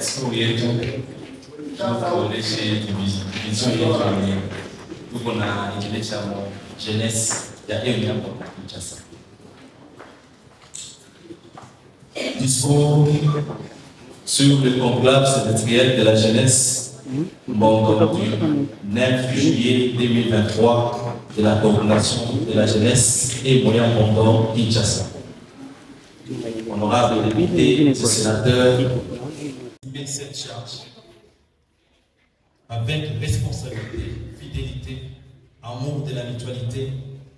siku yetu tunaonesha division yetu yenye tuko na kile cha jeunesse ya Emia kwa Kinshasa. Discours sur le conclave sémestriel de la jeunesse Mbongo du 9 juillet 2023 de la coordination de la jeunesse et moyen Mbongo Kinshasa. Honorable député et sénateur, cette charge avec responsabilité, fidélité, amour de la mutualité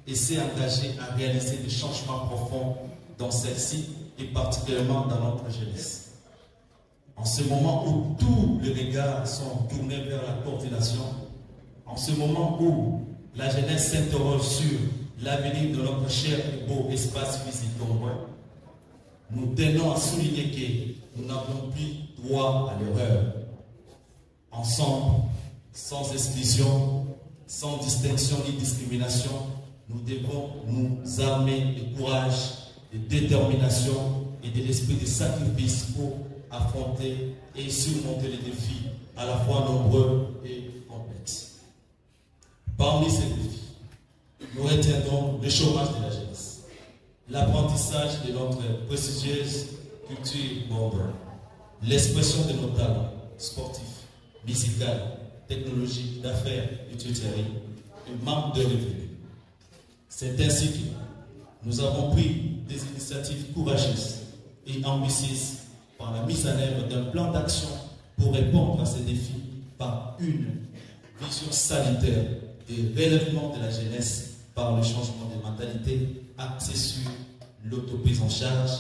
et s'est engagé à réaliser des changements profonds dans celle-ci et particulièrement dans notre jeunesse. En ce moment où tous les regards sont tournés vers la coordination, en ce moment où la jeunesse s'interroge sur l'avenir de notre cher et beau espace physique conjoint, nous tenons à souligner que nous n'avons plus droit à l'erreur. Ensemble, sans exclusion, sans distinction ni discrimination, nous devons nous armer de courage, de détermination et de l'esprit de sacrifice pour affronter et surmonter les défis à la fois nombreux et complexes. Parmi ces défis, nous retiendrons le chômage de la jeunesse, l'apprentissage de notre prestigieuse culture bordelais, l'expression de nos talents sportifs, musicaux, technologiques, d'affaires et tutoreries, le manque de revenus. C'est ainsi que nous avons pris des initiatives courageuses et ambitieuses par la mise en œuvre d'un plan d'action pour répondre à ces défis par une vision sanitaire et relèvement de la jeunesse par le changement de mentalité axé sur l'autoprise en charge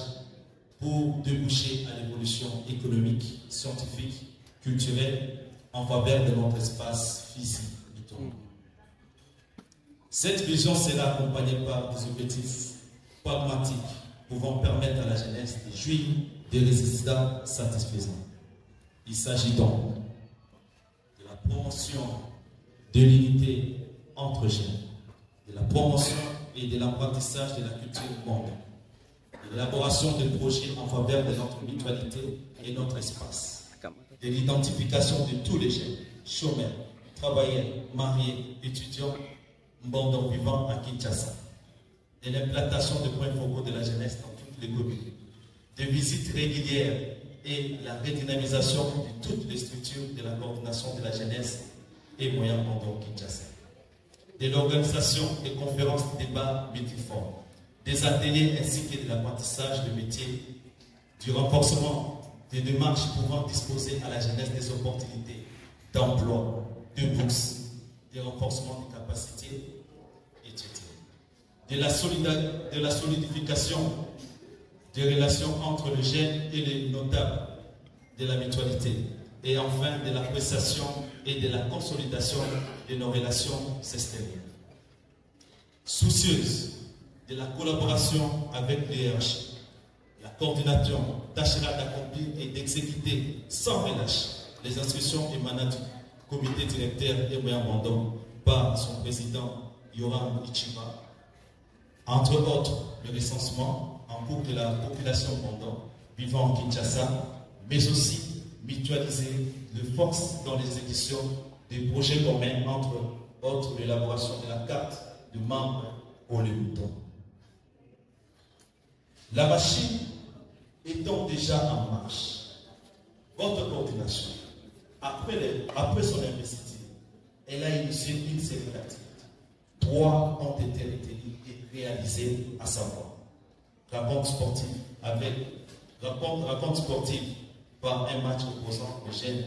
pour déboucher à l'évolution économique, scientifique, culturelle en faveur de notre espace physique et tournant. Cette vision sera accompagnée par des objectifs pragmatiques pouvant permettre à la jeunesse de jouir des résultats satisfaisants. Il s'agit donc de la promotion de l'unité entre jeunes, de la promotion et de l'apprentissage de la culture monde, de l'élaboration de projets en faveur de notre mutualité et notre espace, de l'identification de tous les jeunes, chômeurs, travailleurs, mariés, étudiants, Mbongo vivant à Kinshasa, de l'implantation de points focaux de la jeunesse dans toutes les communes, de visites régulières et la redynamisation de toutes les structures de la coordination de la jeunesse et moyen Mbongo Kinshasa, de l'organisation des conférences, débats multiformes, des ateliers ainsi que de l'apprentissage de métiers, du renforcement des démarches pouvant disposer à la jeunesse des opportunités d'emploi, de bourses, des renforcements des capacités étudiantes, de la solidification des relations entre le jeune et les notables de la mutualité, et enfin de l'appréciation et de la consolidation de nos relations extérieures. Soucieuse de la collaboration avec l'IRH, la coordination tâchera d'accomplir et d'exécuter sans relâche les instructions émanant du comité directeur Emia Mbongo par son président Yoram Ichiba, entre autres le recensement en cours de la population Mbongo vivant en Kinshasa, mais aussi mutualiser les forces dans l'exécution des projets communs, entre autres l'élaboration de la carte de membres pour les moutons. La machine étant déjà en marche, votre coordination, après son investiture, elle a initié une série d'activités. 3 ont été retenues et réalisées, à savoir rencontre sportive par un match opposant les jeunes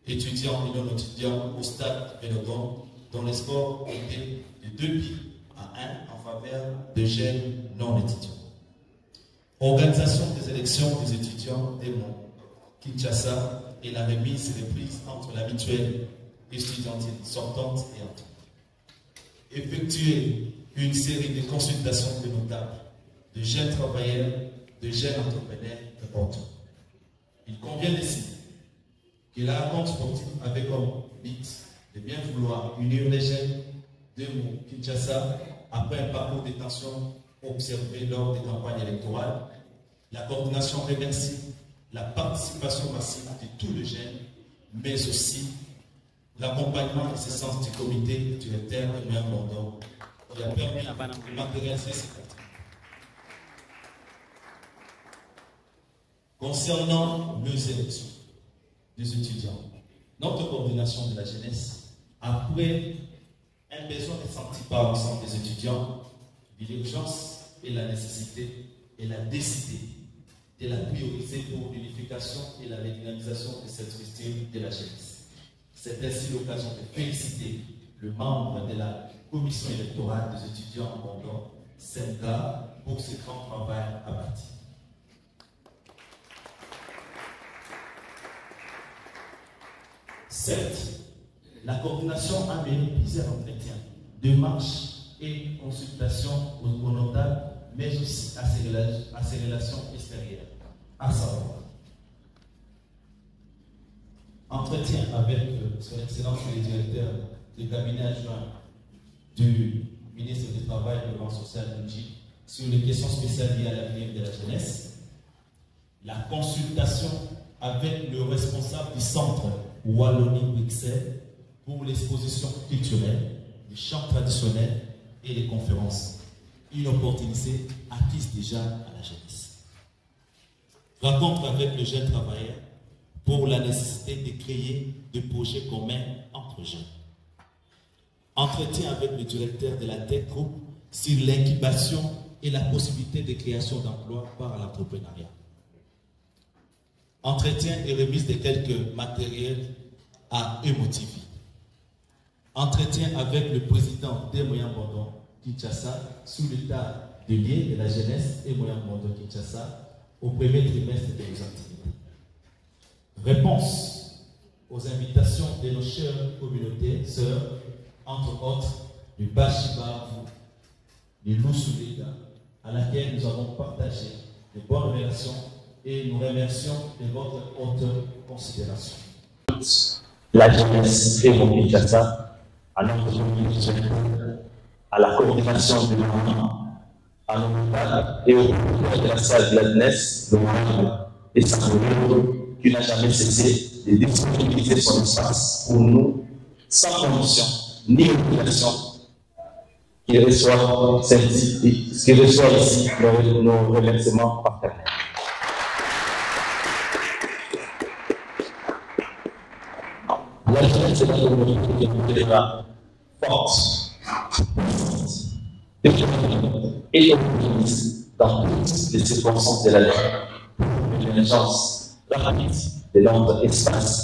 étudiants et non étudiants au stade Vélogon, dont les scores étaient de 2 buts à 1 en faveur de jeunes non étudiants. Organisation des élections des étudiants des monts Kinshasa et la remise et reprise entre la mutuelle estudiantine sortante et entrante. Effectuer une série de consultations de notables, de jeunes travailleurs, de jeunes entrepreneurs et autres. Il convient d'ici que la rencontre sportive avait comme but de bien vouloir unir les jeunes de Kinshasa après un parcours de tension observé lors des campagnes électorales. La coordination remercie la participation massive de tous les jeunes, mais aussi l'accompagnement et l'assistance du comité directeur de Moyen Bordeaux qui a permis de matérialiser cette activité. Concernant les élections des étudiants, notre coordination de la jeunesse, après un besoin ressenti par l'ensemble des étudiants, l'urgence et la nécessité, elle a décidé de la prioriser pour l'unification et la dynamisation de cette structure de la jeunesse. C'est ainsi l'occasion de féliciter le membre de la commission électorale des étudiants en Bordeaux, SEMCA, pour ce grand travail abattu. Certes, la coordination a mené plusieurs entretiens, démarches et consultations aux notables, mais aussi à ses relations extérieures, à savoir entretien avec son Excellence le directeur du cabinet adjoint du ministre du Travail et de l'Ordre social sur les questions spéciales liées à l'avenir de la jeunesse, la consultation avec le responsable du centre Wallonie-Bruxelles pour l'exposition culturelle, les chants traditionnels et les conférences. Une opportunité acquise déjà à la jeunesse. Rencontre avec le jeune travailleur pour la nécessité de créer des projets communs entre jeunes. Entretien avec le directeur de la Tech Group sur l'incubation et la possibilité de création d'emplois par l'entrepreneuriat. Entretien et remise de quelques matériels à Emotivi. Entretien avec le président des Moyen Bordeaux Kinshasa sur l'état de lien de la jeunesse et Moyen Bordeaux Kinshasa au premier trimestre de nos activités. Réponse aux invitations de nos chères communautés, sœurs, entre autres du Bachibavu, du Lousoulida, à laquelle nous avons partagé de bonnes relations et nous remercions de votre haute considération. La jeunesse et mon Kinshasa, à notre communauté, à la coordination du mouvement, à nos mouvements et au pouvoir de la salle de la jeunesse, le mouvement et sa communauté qui n'a jamais cessé de disponibiliser son espace pour nous, sans condition ni obligation, qui reçoit ici nos remerciements partenaires. La jeunesse est la communauté qui est forte, et optimiste dans toutes les circonstances de la vie. L'émergence rapide de notre espace